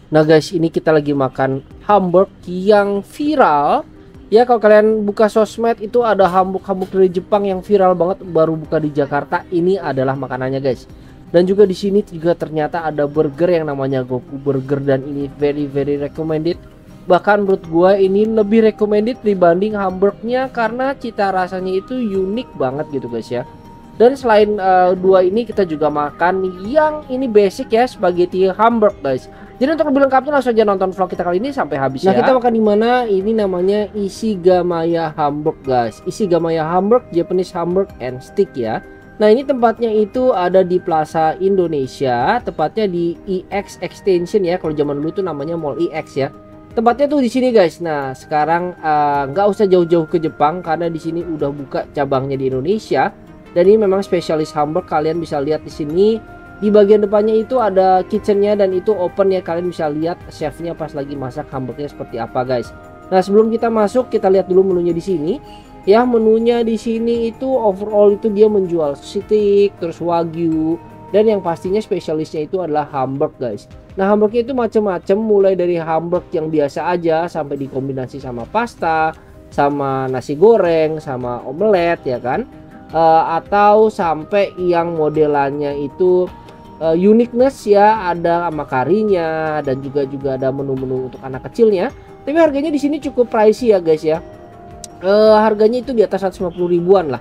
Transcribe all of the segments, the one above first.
Nah guys, ini kita lagi makan Hamburg yang viral. Ya kalau kalian buka sosmed itu ada Hamburg dari Jepang yang viral banget baru buka di Jakarta. Ini adalah makanannya guys. Dan juga di sini juga ternyata ada burger yang namanya Goku Burger dan ini very recommended. Bahkan menurut gua ini lebih recommended dibanding Hamburgnya karena cita rasanya itu unik banget gitu guys ya. Dan selain dua ini kita juga makan yang ini basic ya, spaghetti Hamburg guys. Jadi untuk lebih lengkapnya langsung aja nonton vlog kita kali ini sampai habis ya. Nah kita makan di mana? Ini namanya Ishigamaya Hamburg guys. Ishigamaya Hamburg, Japanese Hamburg and Stick ya. Nah ini tempatnya itu ada di Plaza Indonesia, tepatnya di EX Extension ya. Kalau zaman dulu tuh namanya Mall EX ya. Tempatnya tuh di sini guys. Nah sekarang nggak usah jauh-jauh ke Jepang karena di sini udah buka cabangnya di Indonesia. Dan ini memang spesialis Hamburg, kalian bisa lihat di sini. Di bagian depannya itu ada kitchennya dan itu open ya, kalian bisa lihat chefnya pas lagi masak Hamburgnya seperti apa guys. Nah sebelum kita masuk kita lihat dulu menunya di sini. Ya menunya di sini itu overall itu dia menjual steak, terus wagyu, dan yang pastinya spesialisnya itu adalah Hamburg guys. Nah Hamburgnya itu macam-macam, mulai dari Hamburg yang biasa aja sampai dikombinasi sama pasta, sama nasi goreng, sama omelet ya kan. Atau sampai yang modelannya itu uniqueness ya, ada sama karinya dan juga ada menu-menu untuk anak kecilnya. Tapi harganya di sini cukup pricey ya guys ya. Harganya itu di atas 150 ribuan lah.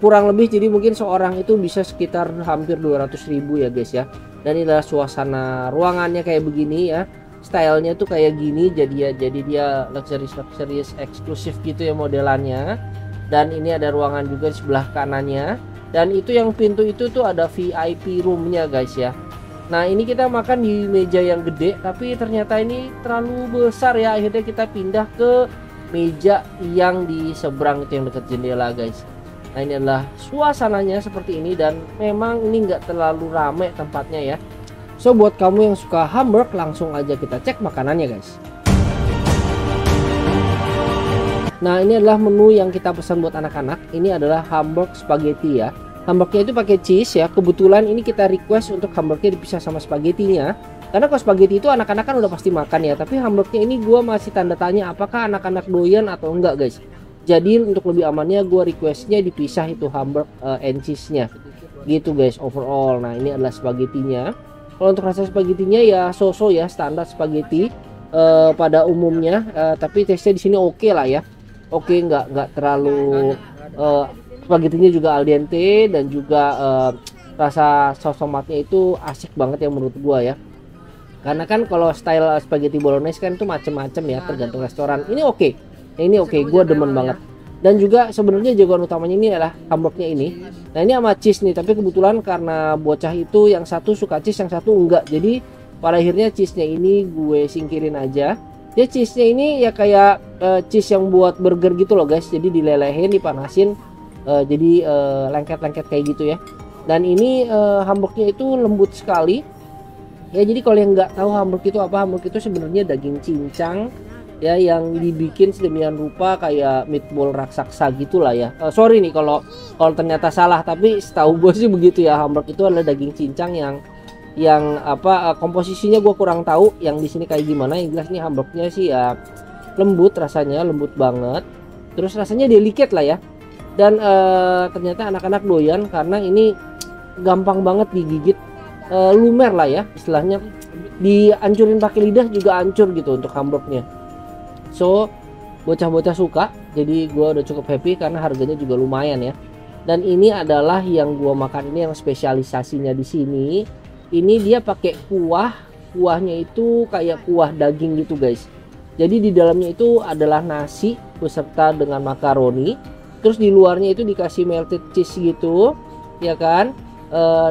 Kurang lebih, jadi mungkin seorang itu bisa sekitar hampir 200 ribu ya guys ya. Dan inilah suasana ruangannya kayak begini ya. Stylenya tuh kayak gini, jadi dia luxurious eksklusif gitu ya modelannya. Dan ini ada ruangan juga di sebelah kanannya. Dan itu yang pintu itu tuh ada VIP roomnya guys ya. Nah ini kita makan di meja yang gede, tapi ternyata ini terlalu besar ya. Akhirnya kita pindah ke meja yang di seberang itu yang dekat jendela guys. Nah ini adalah suasananya seperti ini dan memang ini nggak terlalu rame tempatnya ya. So buat kamu yang suka Hamburg langsung aja kita cek makanannya guys. Nah ini adalah menu yang kita pesan buat anak-anak. Ini adalah Hamburg spaghetti ya. Hamburgnya itu pakai cheese ya. Kebetulan ini kita request untuk Hamburgnya dipisah sama spagettinya. Karena kalau spaghetti itu anak-anak kan udah pasti makan ya. Tapi Hamburgnya ini gue masih tanda tanya apakah anak-anak doyan atau enggak guys. Jadi untuk lebih amannya gue requestnya dipisah itu Hamburg and cheese-nya. Gitu guys overall. Nah ini adalah spagettinya. Kalau untuk rasa spagettinya ya so-so ya, standar spaghetti pada umumnya. Tapi taste-nya di sini oke lah ya. Oke, nggak terlalu spagettinya juga al dente dan juga rasa saus tomatnya itu asik banget ya menurut gua ya. Karena kan kalau style spaghetti bolognese kan itu macem-macem ya, tergantung restoran. Ini oke. Nah, ini oke, gua demen banget. Dan juga sebenarnya jagoan utamanya ini adalah Hamburgnya ini. Nah ini sama cheese nih, tapi kebetulan karena bocah itu yang satu suka cheese, yang satu enggak. Jadi pada akhirnya cheese-nya ini gue singkirin aja. Ya cheese-nya ini ya kayak cheese yang buat burger gitu loh guys. Jadi dilelehin, dipanasin, jadi lengket-lengket kayak gitu ya. Dan ini Hamburgnya itu lembut sekali. Ya jadi kalau yang nggak tahu Hamburg itu apa, Hamburg itu sebenarnya daging cincang ya yang dibikin sedemikian rupa kayak meatball raksasa gitulah ya. Sorry nih kalau ternyata salah, tapi setahu gue sih begitu ya. Hamburg itu adalah daging cincang yang apa komposisinya gue kurang tahu yang di sini kayak gimana. Yang jelas nih Hamburgnya sih ya lembut, rasanya lembut banget, terus rasanya delicate lah ya. Dan ternyata anak-anak doyan karena ini gampang banget digigit, lumer lah ya istilahnya, dihancurin pakai lidah juga hancur gitu untuk Hamburgnya. So bocah-bocah suka, jadi gue udah cukup happy karena harganya juga lumayan ya. Dan ini adalah yang gue makan ini yang spesialisasinya di sini. Ini dia pakai kuahnya itu kayak kuah daging gitu guys. Jadi di dalamnya itu adalah nasi beserta dengan makaroni. Terus di luarnya itu dikasih melted cheese gitu, ya kan?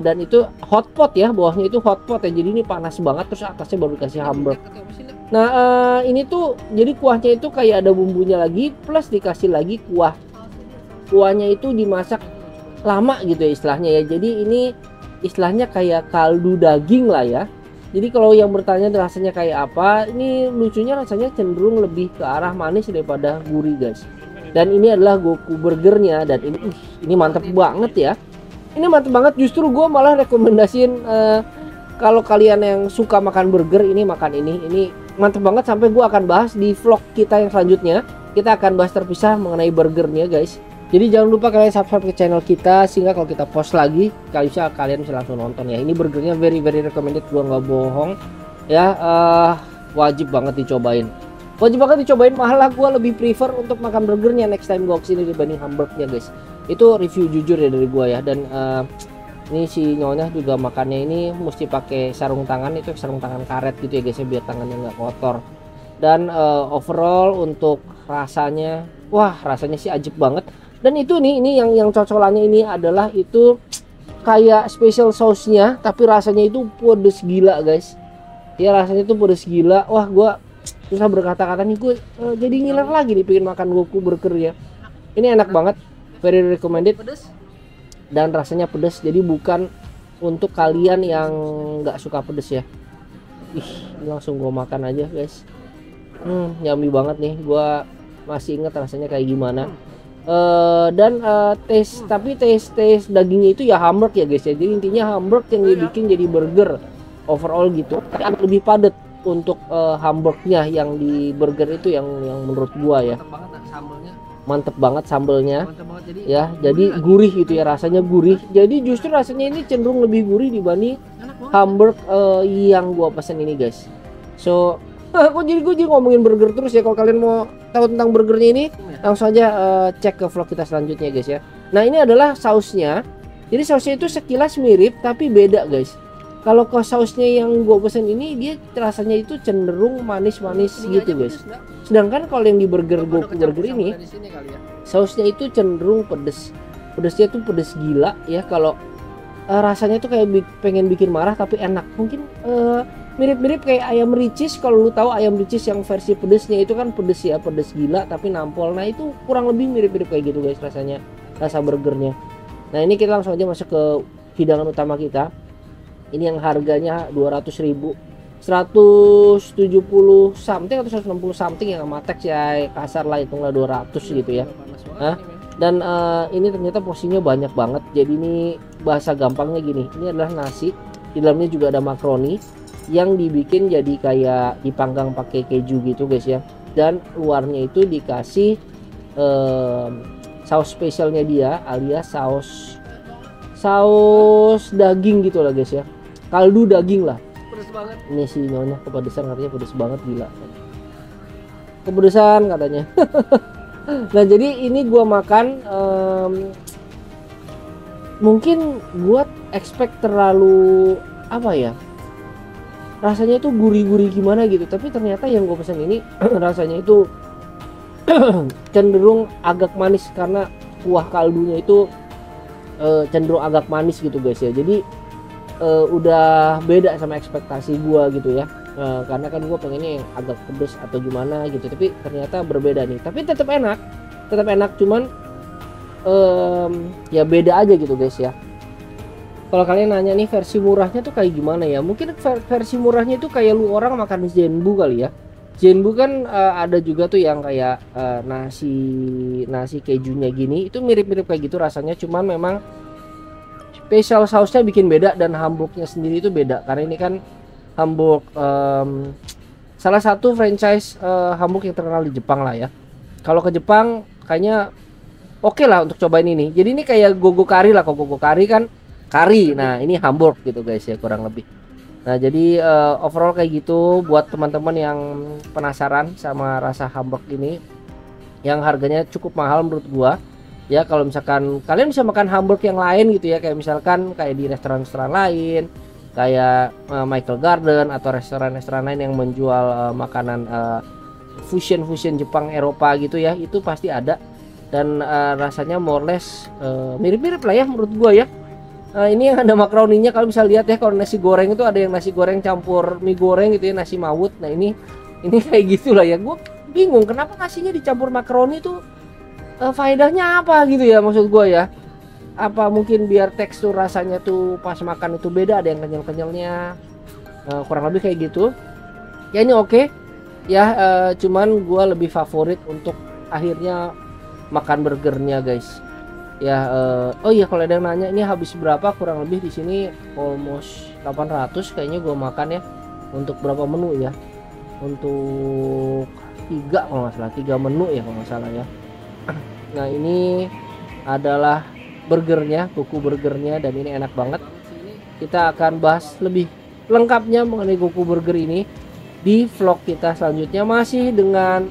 Dan itu hot pot ya, bawahnya itu hot pot ya. Jadi ini panas banget, terus atasnya baru dikasih Hamburg. Nah ini tuh jadi kuahnya itu kayak ada bumbunya lagi, plus dikasih lagi kuah. Kuahnya itu dimasak lama gitu ya istilahnya ya. Jadi ini istilahnya kayak kaldu daging lah ya. Jadi kalau yang bertanya rasanya kayak apa, ini lucunya rasanya cenderung lebih ke arah manis daripada gurih guys. Dan ini adalah Goku burgernya, dan ini mantep banget ya. Ini mantep banget, justru gue malah rekomendasiin kalau kalian yang suka makan burger, ini makan ini mantep banget. Sampai gue akan bahas di vlog kita yang selanjutnya. Kita akan bahas terpisah mengenai burgernya guys. Jadi jangan lupa kalian subscribe ke channel kita, sehingga kalau kita post lagi kalian bisa langsung nonton ya. Ini burgernya very recommended, gue nggak bohong ya. Wajib banget dicobain. Malah gue lebih prefer untuk makan burgernya next time gue kesini dibanding hamburgnya guys. Itu review jujur ya dari gue ya. Dan ini si nyonya juga makannya ini mesti pakai sarung tangan, itu sarung tangan karet gitu ya guys ya, biar tangannya nggak kotor. Dan overall untuk rasanya, wah rasanya sih ajib banget. Dan itu nih, ini yang cocolannya ini adalah itu kayak special sauce-nya, tapi rasanya itu pedes gila guys. Ya rasanya itu pedes gila. Wah gua susah berkata-kata nih, gue jadi ngiler lagi nih pengen makan Goku burger ya. Ini enak banget, very recommended. Dan rasanya pedas, jadi bukan untuk kalian yang nggak suka pedas ya. Langsung gue makan aja guys. Yummy banget nih, gue masih inget rasanya kayak gimana. Dan tapi taste dagingnya itu ya hamburg ya guys ya. Jadi intinya hamburg yang dibikin jadi burger overall gitu. Tapi lebih padat untuk hamburgnya yang di burger itu yang menurut gue ya. Mantep banget sambelnya ya, jadi gurih gitu ya, rasanya gurih. Jadi justru rasanya ini cenderung lebih gurih dibanding hamburg yang gua pesen ini guys. So kok jadi gue ngomongin burger terus ya. Kalau kalian mau tahu tentang burgernya ini langsung aja cek ke vlog kita selanjutnya guys ya. Nah ini adalah sausnya. Jadi sausnya itu sekilas mirip tapi beda guys. Kalau ke sausnya yang gue pesen ini, dia rasanya itu cenderung manis-manis gitu guys. Sedangkan kalau yang di burger Goku burger ini, sausnya itu cenderung pedes. Pedesnya tuh pedes gila ya. Kalau rasanya tuh kayak pengen bikin marah tapi enak. Mungkin mirip-mirip kayak ayam ricis. Kalau lu tahu ayam ricis yang versi pedesnya itu kan pedes ya, pedes gila tapi nampol. Nah itu kurang lebih mirip-mirip kayak gitu guys rasanya, rasa burgernya. Nah ini kita langsung aja masuk ke hidangan utama kita. Ini yang harganya 200.000, 170 something atau 160 something yang sama teks ya, kasar lah, hitunglah 200 gitu ya. Dan ini ternyata porsinya banyak banget. Jadi ini bahasa gampangnya gini, ini adalah nasi, di dalamnya juga ada makaroni yang dibikin jadi kayak dipanggang pakai keju gitu guys ya. Dan luarnya itu dikasih saus spesialnya dia, alias saus daging gitu lah guys ya, kaldu daging lah. Pedes banget. Ini si nyonya kepedesan, artinya pedes banget gila. Kepedesan katanya. Nah jadi ini gua makan mungkin gua expect terlalu apa ya, rasanya itu gurih-gurih gimana gitu, tapi ternyata yang gue pesan ini rasanya itu cenderung agak manis karena kuah kaldunya itu cenderung agak manis gitu guys ya. Jadi udah beda sama ekspektasi gua gitu ya. Karena kan gua pengennya yang agak pedes atau gimana gitu, tapi ternyata berbeda nih. Tapi tetap enak cuman ya beda aja gitu guys ya. Kalau kalian nanya nih versi murahnya tuh kayak gimana ya, mungkin versi murahnya itu kayak lu orang makan Zenbu kali ya. Zenbu kan ada juga tuh yang kayak nasi kejunya gini, itu mirip-mirip kayak gitu rasanya, cuman memang special sausnya bikin beda dan hamburgnya sendiri itu beda. Karena ini kan hamburg salah satu franchise hamburg yang terkenal di Jepang lah ya. Kalau ke Jepang kayaknya oke lah untuk cobain ini. Jadi ini kayak gogo kari lah. Kalau gogo kari kan kari, nah ini hamburg gitu guys ya, kurang lebih. Nah jadi overall kayak gitu buat teman-teman yang penasaran sama rasa hamburg ini yang harganya cukup mahal menurut gua ya. Kalau misalkan kalian bisa makan hamburg yang lain gitu ya, kayak misalkan kayak di restoran-restoran lain kayak Michael Garden atau restoran-restoran lain yang menjual makanan fusion Jepang Eropa gitu ya, itu pasti ada dan rasanya more or less mirip-mirip lah ya menurut gua ya. Ini yang ada makaroninya, kalau bisa lihat ya, kalau nasi goreng itu ada yang nasi goreng campur mie goreng gitu ya, nasi mawut. Nah ini kayak gitulah ya. Gue bingung kenapa nasinya dicampur makaroni itu faedahnya apa gitu ya, maksud gue ya. Apa mungkin biar tekstur rasanya tuh pas makan itu beda, ada yang kenyal-kenyalnya, kurang lebih kayak gitu ya. Ini oke ya, cuman gue lebih favorit untuk akhirnya makan burgernya guys. ya. Oh iya, kalau ada yang nanya ini habis berapa, kurang lebih di sini almost 800 kayaknya gue makan ya. Untuk berapa menu ya? Untuk 3 kalau nggak salah, 3 menu ya kalau nggak salah ya. Nah ini adalah burgernya, kuku burgernya, dan ini enak banget. Kita akan bahas lebih lengkapnya mengenai kuku burger ini di vlog kita selanjutnya, masih dengan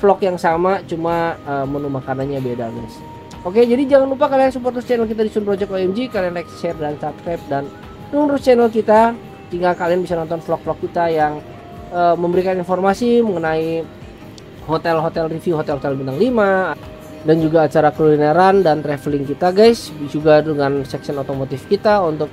vlog yang sama, cuma menu makanannya beda guys. Oke, jadi jangan lupa kalian support terus channel kita di Sun Project OMG, kalian like, share, dan subscribe, dan dukung terus channel kita hingga kalian bisa nonton vlog-vlog kita yang memberikan informasi mengenai hotel-hotel review, hotel-hotel bintang 5, dan juga acara kulineran dan traveling kita guys, juga dengan section otomotif kita untuk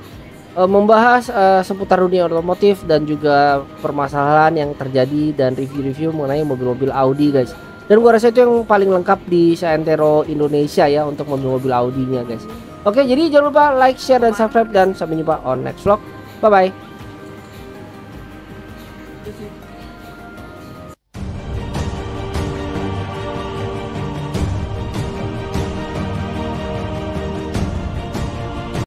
membahas seputar dunia otomotif dan juga permasalahan yang terjadi dan review-review mengenai mobil-mobil Audi guys. Dan gua rasa itu yang paling lengkap di Seantero Indonesia ya untuk mobil-mobil Audinya guys. Oke, jadi jangan lupa like, share, dan subscribe, dan sampai jumpa on next vlog. Bye bye.